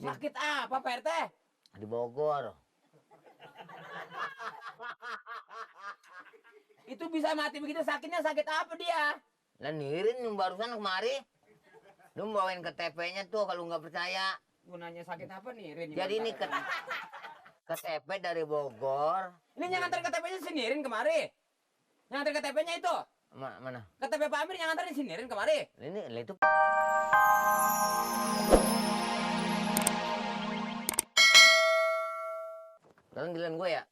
Sakit apa Pak RT? Di Bogor. Itu bisa mati begitu sakitnya sakit apa dia? Lah Nirin yang barusan kemari. Lu bawain KTP-nya tuh kalau nggak percaya. Gunanya sakit apa nih Rin? Jadi ini KTP dari Bogor. Ini yang nganter KTP-nya sendiriin kemari. Yang nganter KTP-nya itu. Mana? KTP Pak Amir yang nganterin sendiriin kemari. Ini itu. Kalian giliran gue ya?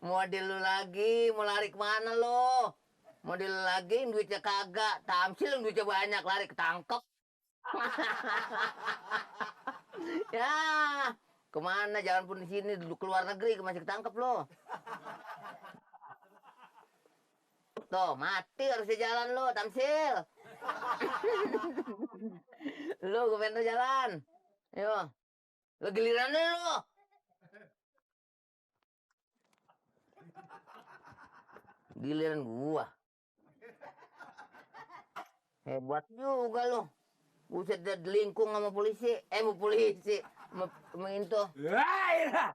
Model lu lagi, mau lari kemana lo? Model lu lagi, duitnya kagak. Tamsil duitnya banyak, lari ketangkep. Ya, kemana? Jangan pun di sini, duduk ke luar negeri, masih ketangkep lo. Tuh, mati harusnya jalan lo, Tamsil. Lu, gue pengen jalan. Yo, lo giliran lo. Giliran gua. Hebat juga lo. Buset dah delingkung sama polisi. Mau polisi. Sama itu. Ya,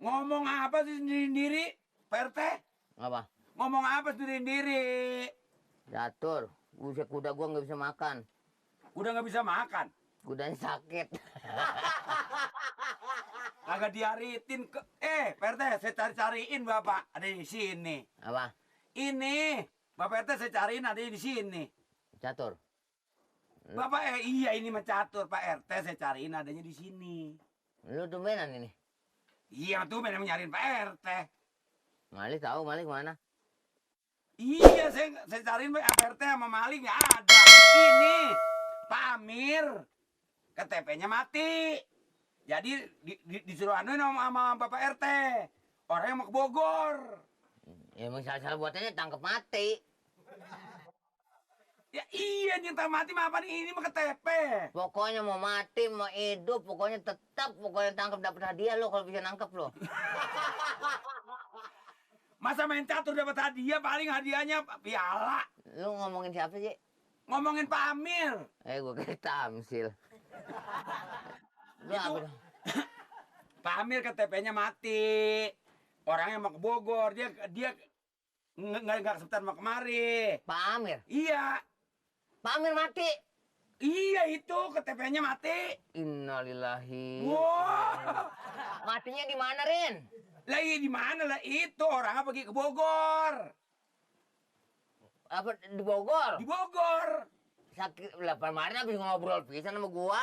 ngomong apa sih sendiri-sendiri? Pak RT? Apa? Ngomong apa sendiri-sendiri? Catur. Buset kuda gua nggak bisa makan. Udah nggak bisa makan. Kudanya sakit. Agak diaritin ke Pak RT, saya cari-cariin Bapak ada di sini. Apa? Ini Bapak RT saya cariin ada di sini. Catur. Bapak iya ini mencatur Pak RT saya cariin adanya di sini. Lu tumbenan ini. Iya tuh memang nyariin Pak RT. Malik tahu Malik mana? Iya saya cariin Pak RT sama Mali nggak ada. Ini Pak Amir KTP-nya mati. Jadi disuruh anuin sama Bapak RT. Orang yang mau ke Bogor. Ya emang salah buatannya tangkap mati. Ya iya nyinta mati mah apa nih ini mah KTP. Pokoknya mau mati mau hidup pokoknya tetap pokoknya tangkap dapat hadiah lo kalau bisa nangkep lo. Masa main catur dapat hadiah paling hadiahnya piala. Lu ngomongin siapa sih? Ngomongin Pak Amir. Gue kira Tamsil. Lu Itu apa? Pak Amir KTP-nya mati. Orangnya mau ke Bogor, dia nggak sebentar mau kemari. Pak Amir? Iya. Pak Amir mati? Iya itu KTP-nya mati. Innalillahi. Wow. Matinya di mana Rin? Lagi di mana lah itu orangnya pergi ke Bogor. Apa di Bogor? Di Bogor. Sakit lah kemarin habis ngobrol pisan sama gua.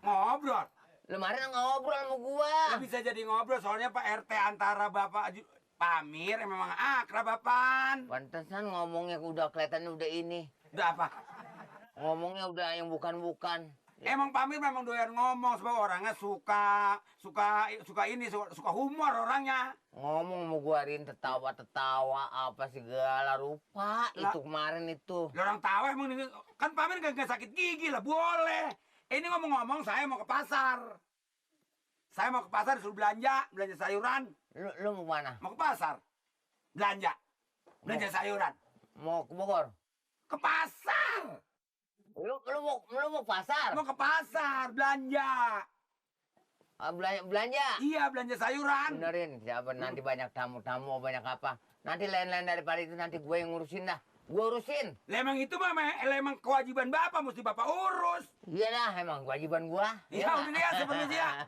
Ngobrol. Kemarin ngobrol sama gua. Nggak bisa jadi ngobrol soalnya Pak RT antara Bapak Pak Amir yang memang akrab apaan. Pantesan ngomongnya udah kelihatan udah ini. Udah apa? Ngomongnya udah yang bukan-bukan. Emang Pak Amir memang doyan ngomong sebab orangnya suka humor orangnya. Ngomong sama gua Rin tertawa apa segala rupa lah, itu kemarin itu. Orang tahu emang ini kan Pak Amir gak sakit gigi lah boleh. Ini ngomong-ngomong saya mau ke pasar. Saya mau ke pasar disuruh belanja sayuran. Lu mau mana? Mau ke pasar. Belanja sayuran. Mau ke Bogor? Ke pasar. Lu mau pasar? Mau ke pasar belanja. Belanja? Iya belanja sayuran. Benerin siapa nanti banyak tamu banyak apa. Nanti lain-lain daripada itu nanti gue yang ngurusin dah. Gue urusin. Emang itu mah emang kewajiban Bapak mesti Bapak urus. Iya dah emang kewajiban gua. Iya udah lihat seperti ya.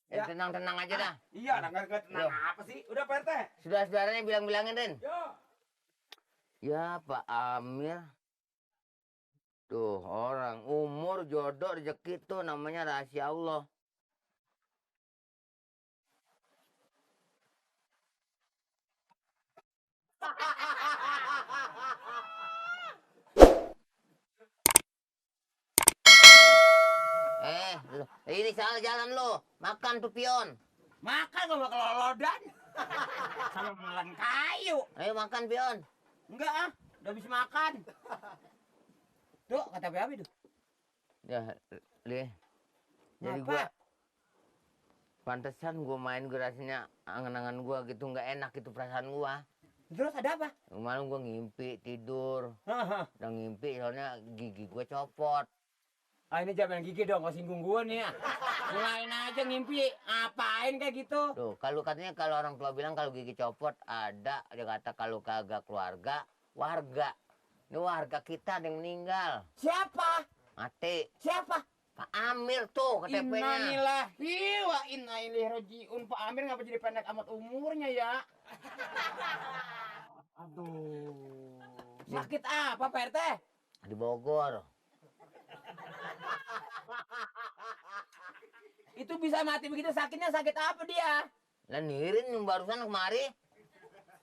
Ya, tenang-tenang aja dah. Iya, nggak tenang apa sih? Udah Pak RT. Saudara-saudaranya bilang-bilangin Rin. Yo. Ya Pak Amir. Tuh orang umur jodoh rezeki tuh namanya rahasia Allah. Ini salah jalan lo. Makan tuh pion. Makan kalau kelolodan. Sama menelan kayu. Ayo makan pion. Enggak ah, udah bisa makan. Tuh, kata apa itu? Ya, Li. Jadi gua pantesan gua main gue rasanya angan-angan gua gitu nggak enak itu perasaan gua. Terus ada apa? Kemarin gue ngimpi tidur. Haha. Udah ngimpi soalnya gigi gue copot. Ah ini jangan gigi dong, kau singgung gua nih ya. Mulain aja ngimpi, apain kayak gitu? Tuh, kalau katanya kalau orang tua bilang kalau gigi copot ada, dia kata kalau kagak keluarga, warga. Ini warga kita ada yang meninggal. Siapa? Mati. Siapa? Pak Amir tuh KTP-nya. Innalillahi wa inna ilaihi rajiun. Pak Amir ngapa jadi pendek amat umurnya ya? Aduh. Sakit apa Pak RT? Di Bogor. Itu bisa mati begitu sakitnya sakit apa dia? Lah Nirin yang barusan kemari.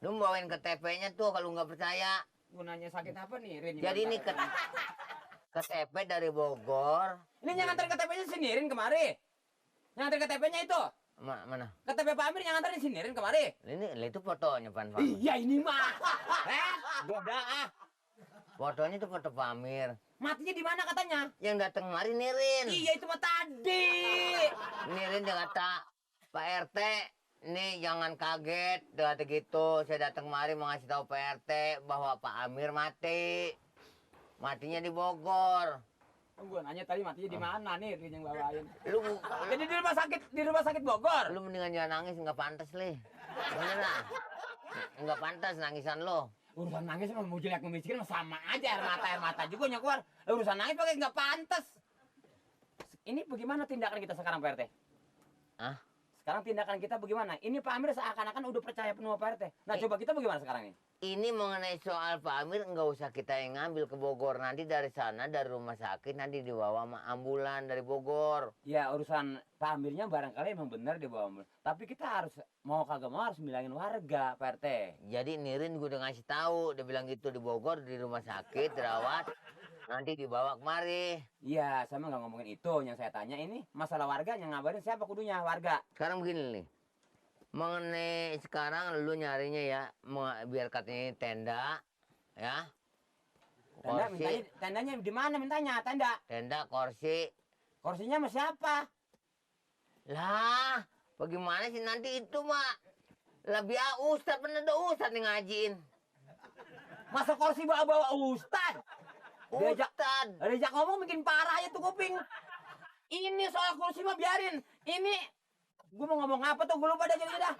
Lu bawain KTP-nya tuh kalau nggak percaya. Gunanya sakit apa nih? Rin? Jadi ini KTP dari Bogor. Ini yang nganter KTP-nya sinirin kemari. Yang nganter KTP-nya itu. Mana? KTP Pak Amir yang nganterin sinirin kemari. Ini itu fotonya Pan. Iya ini mah. Goda ah. Fotonya itu foto Pak Amir. Matinya di mana katanya? Yang datang kemari Nirin. Iya itu mah tadi. Nirin dia kata, Pak RT, nih jangan kaget, dia kata gitu. Saya datang kemari mau ngasih tahu Pak RT bahwa Pak Amir mati. Matinya di Bogor. Gua nanya tadi matinya di mana nih Rin yang bawain. Lu Jadi di rumah sakit Bogor. lu mendingan jangan nangis, nggak pantas lih. Beneran. Nggak pantas nangisan lo. Urusan nangis sama mau jelek mau miskin sama aja, air mata juga nyekeluar. Urusan nangis pakai nggak pantas. Ini bagaimana tindakan kita sekarang Pak RT? Hah? Sekarang tindakan kita bagaimana? Ini Pak Amir seakan-akan udah percaya penuh sama Pak RT. Nah coba kita bagaimana sekarang ini? Ini mengenai soal Pak Amir nggak usah kita yang ngambil ke Bogor. Nanti dari sana, dari rumah sakit, nanti dibawa sama ambulan dari Bogor. Ya urusan Pak Amirnya barangkali emang benar dibawa ambulan. Tapi kita harus mau kagak mau harus bilangin warga Pak RT. Jadi Nirin gue udah ngasih tahu, dia bilang gitu di Bogor, di rumah sakit, dirawat. Nanti dibawa kemari. Iya, saya mah nggak ngomongin itu. Yang saya tanya ini masalah warga yang ngabarin siapa kudunya warga. Sekarang begini nih. Mengenai sekarang lu nyarinya ya, biar katanya ini tenda, ya. Tenda, Kursi, tendanya di mana mintanya? Tenda. tenda, kursi. Kursinya sama siapa? Lah, bagaimana sih nanti itu, Mak? Lebih ustad, bener ada ustad nih ngajiin. Masa kursi bawa-bawa ustad? Ustad. Diajak ngomong bikin parah ya tuh kuping. Ini soal kursi mah biarin. Ini gue mau ngomong apa tuh gue lupa dah jadi dah.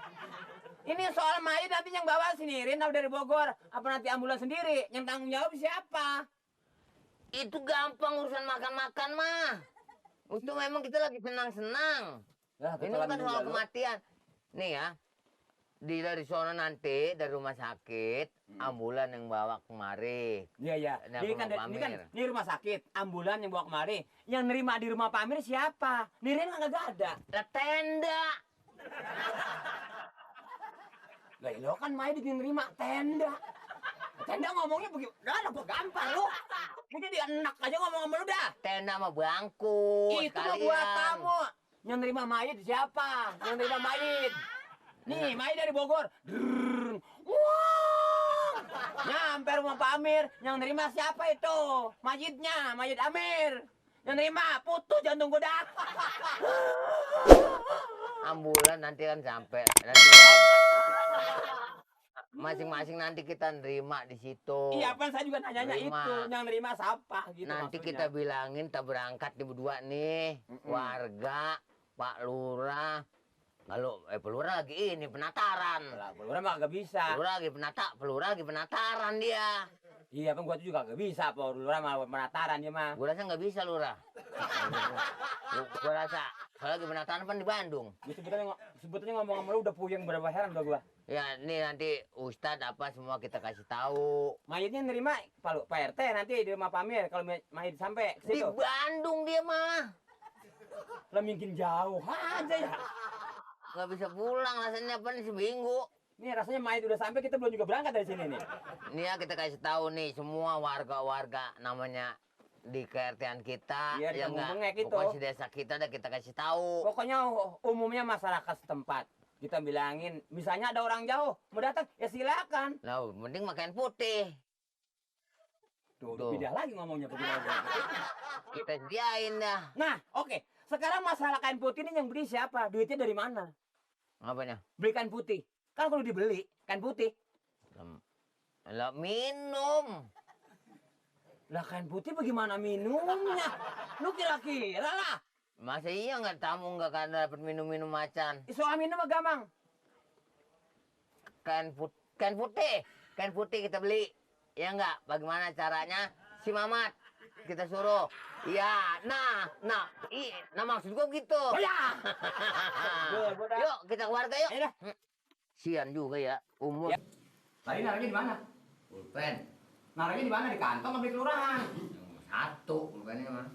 Ini soal mayat nanti yang bawa sinirin dari Bogor. Apa nanti ambulan sendiri? Yang tanggung jawab siapa? Itu gampang urusan makan-makan mah. Itu memang kita lagi senang-senang. Ini bukan soal kematian. Nih ya, dari sono nanti dari rumah sakit, ambulan yang bawa kemari. Iya iya. Nah, Ini rumah sakit, ambulan yang bawa kemari. Yang nerima di rumah Pak Amir siapa? Nirin nggak ada. Lah tenda. Lah lo kan Maya diterima tenda. Tenda ngomongnya begitu. Dah gua gampang lu. Gua jadi enak aja ngomong sama lu dah. Tenda sama bangku. Itu mah buat kamu. Yang nerima mayit siapa? Yang nerima mayit. Nih, mayit dari Bogor. Drrrr. Wah! Nyampe rumah Pak Amir. Yang nerima siapa itu? Mayitnya, mayit Amir. Yang nerima putus jantung gua dah. Ambulan nanti kan sampai. Nanti masing-masing nanti kita nerima di situ. Iya, kan saya juga nanyanya Nerima. itu. Yang nerima siapa gitu Nanti maksudnya. kita bilangin kita berangkat di berdua nih. Warga, Pak Lurah. Kalau Pak Lurah lagi ini penataran. Lah, Lurah mah gak bisa. Pelurah lagi penataran dia. Iya, kan gua tuh juga gak bisa. Pak Lurah mah penataran dia mah. Gua rasa nggak bisa Lurah. Gua rasa kalau lagi penataran kan di Bandung. Gua sebetulnya ngomong sama lu udah puyeng berapa heran udah gua. Ya, ini nanti Ustadz apa semua kita kasih tahu. Mayitnya nerima Pak RT nanti di rumah Pak Amir kalau mayit sampai ke Di situ. Bandung dia mah. Lah mungkin jauh aja ya. Nggak bisa pulang rasanya apa nih seminggu. Nih rasanya mayit udah sampai kita belum juga berangkat dari sini nih. Ini ya kita kasih tahu nih semua warga-warga namanya di KRT-an kita. Iya, di ya Kampung nggak? Bengek itu. Pokoknya di desa kita dah kita kasih tahu. Pokoknya umumnya masyarakat setempat kita bilangin, misalnya ada orang jauh mau datang ya silakan. Nah, mending makan putih. Tuh. Beda lagi ngomongnya begini. Kita sediain dah. Nah, oke. Sekarang masalah kain putih ini yang beli siapa? Duitnya dari mana? Apanya? Beli kain putih. Kan kalau dibeli kain putih Lah minum. Lah kain putih bagaimana minumnya? Lu kira-kira lah. Masa iya nggak tamu nggak kan dapat minum-minum macan. Soal minum mah gampang. Kain putih kita beli. Ya enggak? Bagaimana caranya? Si Mamat kita suruh. Ya, nah maksud gua gitu. Oh ya. Yuk kita ke warga yuk. Ayo dah. Sian juga ya umur. Ya. Tadi naruhnya di mana? Pulpen Naruhnya di mana? Di kantong atau di kelurahan? satu pulpennya mah.